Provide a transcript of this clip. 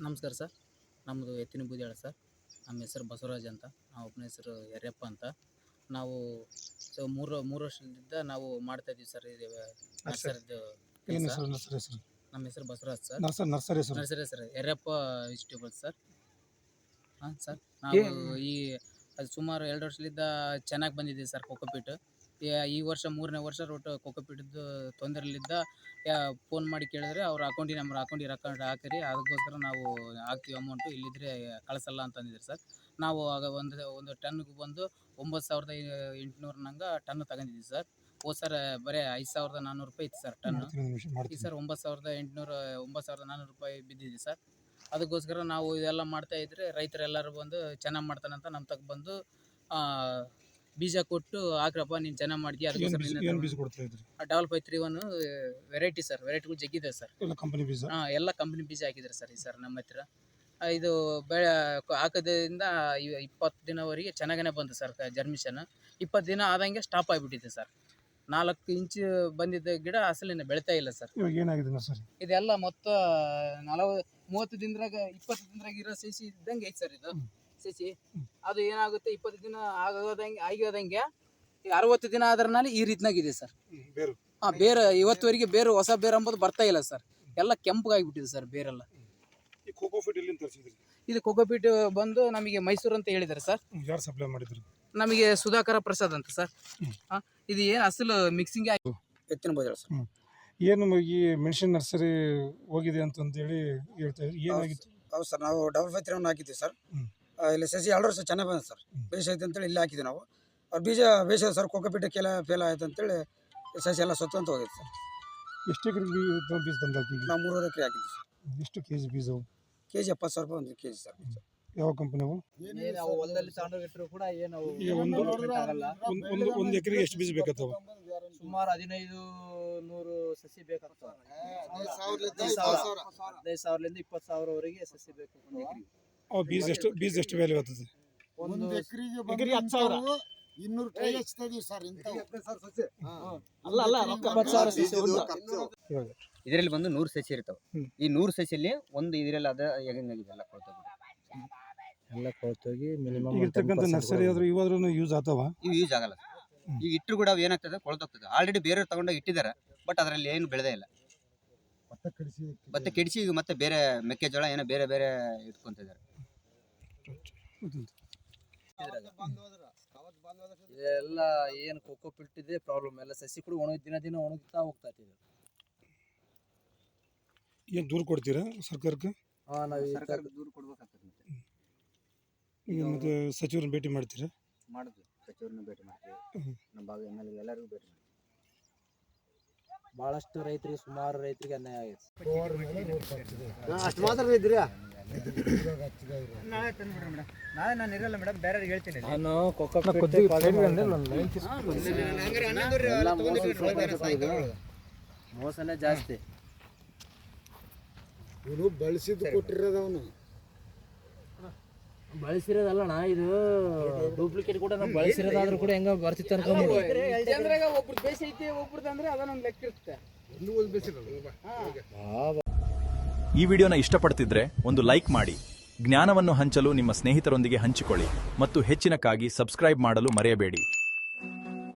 ನಮಸ್ಕಾರ ಸರ್. ನಮ್ಮದು ಎತ್ತಿನ ಬೂದಿಯಾಳ ಸರ್. ನಮ್ಮ ಹೆಸರು ಬಸವರಾಜ್ ಅಂತ. ನಮ್ಮ ಅಪ್ಪನ ಹೆಸರು ಯರ್ಯಪ್ಪ ಅಂತ. ನಾವು ಮೂರು ವರ್ಷದಿಂದ ನಾವು ಮಾಡ್ತಾ ಇದ್ದೀವಿ ಸರ್. ಇದು ನರ್ಸರಿದು ಕೆಲಸ. ನಮ್ಮ ಹೆಸರು ಬಸವರಾಜ್ ಸರ್. ನರ್ಸರಿ ಹೆಸರು ಯರ್ಯಪ್ಪ ವೆಜಿಟೇಬಲ್ಸ್ ಸರ್. ಹಾಂ ಸರ್, ನಾವು ಅದು ಸುಮಾರು 2 ವರ್ಷದಿಂದ ಚೆನ್ನಾಗಿ ಬಂದಿದೆ ಸರ್ ಕೊಕೊಪೀಟ್. ಈ ವರ್ಷ 3ನೇ ವರ್ಷ ಒಟ್ಟು ಕೊಕೊಪೀಟದ್ದು ತೊಂದರೆಲಿದ್ದ ಫೋನ್ ಮಾಡಿ ಕೇಳಿದ್ರೆ ಅವ್ರ ಅಕೌಂಟಿಗೆ ರೊಕ್ಕ ಹಾಕಿರಿ, ಅದಕ್ಕೋಸ್ಕರ ನಾವು ಹಾಕ್ತೀವಿ ಅಮೌಂಟು, ಇಲ್ಲಿದ್ರೆ ಕಳಿಸಲ್ಲ ಅಂತಂದಿದ್ರು ಸರ್. ನಾವು ಆಗ ಒಂದು ಟನ್ನಿಗೆ ಬಂದು 9,800 ನಂಗೆ ಟನ್ ತಗೊಂಡಿದ್ದೀವಿ ಸರ್. ಹೋದ ಸರ ಬರೀ 5,400 ರೂಪಾಯಿ ಇತ್ತು ಸರ್ ಟನ್ನು. ಈ ಸರ್ 9,400 ರೂಪಾಯಿ ಬಿದ್ದಿದೆ ಸರ್. ಅದಕ್ಕೋಸ್ಕರ ನಾವು ಇದೆಲ್ಲ ಮಾಡ್ತಾ ಇದ್ರೆ ರೈತರೆಲ್ಲರೂ ಬಂದು ಚೆನ್ನಾಗಿ ಮಾಡ್ತಾನಂತ ನಮ್ಮ ತಗ ಬಂದು ಬೀಜ ಕೊಟ್ಟು ಹಾಕ್ರಪ್ಪ ನೀನು ಚೆನ್ನಾಗಿ ಮಾಡ್ತೀಯ, ಅದಕ್ಕೋಸ್ಕರ 5531 ವೆರೈಟಿ ಸರ್. ವೆರೈಟಿಗಳು ಜಗ್ಗಿದೆ ಸರ್. ಎಲ್ಲ ಕಂಪ್ನಿ ಬೀಜ ಹಾಕಿದ್ದಾರೆ ಸರ್ ಈ ಸರ್ ನಮ್ಮ ಹತ್ರ. ಇದು ಬೆಳೆ ಹಾಕೋದ್ರಿಂದ 20 ದಿನವರೆಗೆ ಚೆನ್ನಾಗೇ ಬಂತು ಸರ್ ಜರ್ಮಿಷನ್. 20 ದಿನ ಆದಂಗೆ ಸ್ಟಾಪ್ ಆಗಿಬಿಟ್ಟಿದೆ ಸರ್. 4 ಇಂಚು ಬಂದಿದ್ದ ಗಿಡ ಅಸಲಿನ ಬೆಳಿತಾ ಇಲ್ಲ ಸರ್. ಇದೆಲ್ಲ ಮೊತ್ತ 30 ದಿನದಾಗ 20 ದಿನದಾಗ ಇರೋ ಸಸಿ ಇದ್ದಂಗೆ ಐತೆ ಸರ್. ಇದು ಸಸಿ ಅದು ಏನಾಗುತ್ತೆ 20 ದಿನ ಆಗಿರೋದಂಗೆ 60 ದಿನ ಆದ್ರನಾಲೆ ಈ ರೀತಿನಾಗಿದೆ ಸರ್. ಬೇರೆ ಇವತ್ತುವರೆಗೆ ಬೇರೆ ಹೊಸ ಬೇರೆ ಅಂಬೋದು ಬರ್ತಾ ಇಲ್ಲ ಸರ್. ಎಲ್ಲ ಕೆಂಪಗಾಗಿಬಿಟ್ಟಿದೆ ಸರ್ ಬೇರೆಲ್ಲ. ಇದು ಕೊಕೊಪೀಟ್ ಬಂದು ನಮಗೆ ಮೈಸೂರು ಅಂತ ಹೇಳಿದ್ದಾರೆ ಸರ್. ಯಾರು ಸಪ್ಲೈ ಮಾಡಿದ್ರು? ನಮಗೆ ಸುಧಾಕರ ಪ್ರಸಾದ್ ಅಂತ ಸರ್. ಇದು ಏನು ಅಸಲು ಮಿಕ್ಸಿಂಗ್ ಆಗಿ ಎತ್ತಿನ ಬೂದಿಯಾಳ ಸರ್. ಏನು ಈ ಮೆಣಸಿನ ನರ್ಸರಿ ಹೋಗಿದೆ ಅಂತಂದೇಳಿ ಹೇಳ್ತಾ ಇದ್ರು, ಏನಾಗಿತ್ತು? ಹೌದು ಸರ್, ನಾವು 5531 ಹಾಕಿದ್ವಿ ಸರ್. ಇಲ್ಲಿ ಸಸಿ 2 ವರ್ಷ ಚೆನ್ನಾಗಿ ಬಂದ ಸರ್. ಬೇಷ್ ಐತೆ ಅಂತೇಳಿ ಇಲ್ಲಿ ಹಾಕಿದ್ವಿ ನಾವು. ಅವ್ರು ಬೀಜ ಬೇಷ ಸರ್. ಕೊಕೊಪೀಟ್ ಫೇಲ್ ಆಯ್ತು ಅಂತೇಳಿ ಸಸಿ ಎಲ್ಲ ಸತ್ತು ಹೋಗಿತ್ತು ಸರ್. ಎಷ್ಟು ಎಕರೆ ಬೀಜ ತಂದು ಹಾಕಿದ್ವಿ? ನಾವು 3 ಎಕರೆ ಹಾಕಿದ್ವಿ ಸರ್. ಎಷ್ಟು ಕೆಜಿ ಬೀಜವು? ಕೆಜಿ 70,000 ರೂಪಾಯಿ ಒಂದು ಕೆಜಿ ಸರ್. ಯಾವ ಕಂಪನಿವು? ಹೊಲದಲ್ಲಿ ತಗೊಂಡೋಗಿಟ್ರು ಕೂಡ ಏನು ಒಂದು ಎಕರೆಗೆ ಎಷ್ಟು ಬೀಜ ಬೇಕಾಗ್ತವ? ಸುಮಾರು 1500 ಸಸಿ ಬೇಕಾಗ್ತವೆ. 15,000ರಿಂದ 20,000ವರೆಗೆ ಸಸಿ ಬೇಕು. ಬೀಜ ಎಷ್ಟು ವ್ಯಾಲ್ಯೂ ಆಗ್ತದೆ? ಒಂದು ಎಕರೆಗೆ 10,000 200 ಟ್ರೈ ಹಚ್ತಾ ಇದೀವಿ ಸರ್. ಇದರಲ್ಲಿ ಬಂದು 100 ಸಸಿ ಇರ್ತಾವೆ. ಈ 100 ಸಸಿಯಲ್ಲಿ ಒಂದು ಇದರಲ್ಲಿ ಅದ ಹೆಂಗಾಗಿದೆ ಎಲ್ಲ ಕೊಳ್ತೋಗಿ ಮಿನಿಮಮ್ ಇರ್ತಕ್ಕಂಥ ನರ್ಸರಿ ಆದ್ರೂ ಇವಾದ್ರೂ ಯೂಸ್ ಆಗ್ತಾವ? ಇವು ಯೂಸ್ ಆಗಲ್ಲ. ಈಗ ಇಟ್ಟರು ಕೂಡ ಏನಾಗ್ತದೆ, ಕೊಳ್ತೋಗ್ತದೆ. ಆಲ್ರೆಡಿ ಬೇರೆಯವ್ರು ತಗೊಂಡೋಗಿ ಇಟ್ಟಿದ್ದಾರೆ, ಬಟ್ ಅದರಲ್ಲಿ ಏನು ಬೆಳೆದೇ ಇಲ್ಲ. ಭತ್ತ ಕೆಡಿಸಿ ಈಗ ಮತ್ತೆ ಬೇರೆ ಮೆಕ್ಕೆಜೋಳ ಏನೋ ಬೇರೆ ಬೇರೆ ಇಟ್ಕೊಂತಿದ್ದಾರೆ. ಇದೆಲ್ಲ ಏನು ಕೊಕೊಪೀಟ್ ಇದೆ ಪ್ರಾಬ್ಲಮ್. ಎಲ್ಲ ಸಸಿ ಕೂಡ ದಿನ ಒಣಗ್ತಾ ಹೋಗ್ತಾ ಇದೆ. ಏನು ದೂರ ಕೊಡ್ತೀರಾ ಸರ್ಕಾರಕ್ಕೆ? ನಾವು ದೂರ ಕೊಡ್ಬೇಕಾಗ್ತದೆ. ಈಗ ಮತ್ತೆ ಸಚಿವರನ್ನ ಭೇಟಿ ಮಾಡ್ತೀರಾ? ಮಾಡಿದ್ವಿ, ಸಚಿವರನ್ನ ಭೇಟಿ ಮಾಡ್ತೀವಿ, ನಮ್ಮ ಭಾಗ MLA ಎಲ್ಲರಿಗೂ ಭೇಟಿ ಮಾಡ್ತೀವಿ. ಭಾಳಷ್ಟು ರೈತರಿಗೆ, ಸುಮಾರು ರೈತರಿಗೆ ಅನ್ಯಾಯ ಆಗಿದೆ. ಅಷ್ಟು ಮಾತ್ರ ಇದ್ರಿ? ನಾಳೆ ನಾನು ಇರಲ್ಲ ಮೇಡಮ್, ಬೇರೆ ಹೇಳ್ತೀನಿ. ನಾನು ಮೋಸನೇ ಜಾಸ್ತಿ. ಇವನು ಬಳಸಿದ್ದು ಕೊಟ್ಟಿರೋದವನು ಬಳಸಿರೋದಲ್ಲಣ್ಣ, ಇದು ಡೂಪ್ಲಿಕೇಟ್ ಕೂಡ ನಾವು ಬಳಸಿರೋದಾದ್ರೂ ಕೂಡ ಹೆಂಗ ಬರ್ತಿತ್ತು ಅನ್ಕೊಂಡು. ಒಬ್ರು ಬೇಸ್ ಐತಿ, ಒಬ್ರದ್ದು ಅಂದ್ರೆ ಅದನ್ನೊಂದು ಲೆಕ್ಕ ಇರುತ್ತೆ. ಈ ವಿಡಿಯೋನ ಇಷ್ಟಪಡ್ತಿದ್ರೆ ಒಂದು ಲೈಕ್ ಮಾಡಿ, ಜ್ಞಾನವನ್ನು ಹಂಚಲು ನಿಮ್ಮ ಸ್ನೇಹಿತರೊಂದಿಗೆ ಹಂಚಿಕೊಳ್ಳಿ ಮತ್ತು ಹೆಚ್ಚಿನಕ್ಕಾಗಿ ಸಬ್ಸ್ಕ್ರೈಬ್ ಮಾಡಲು ಮರೆಯಬೇಡಿ.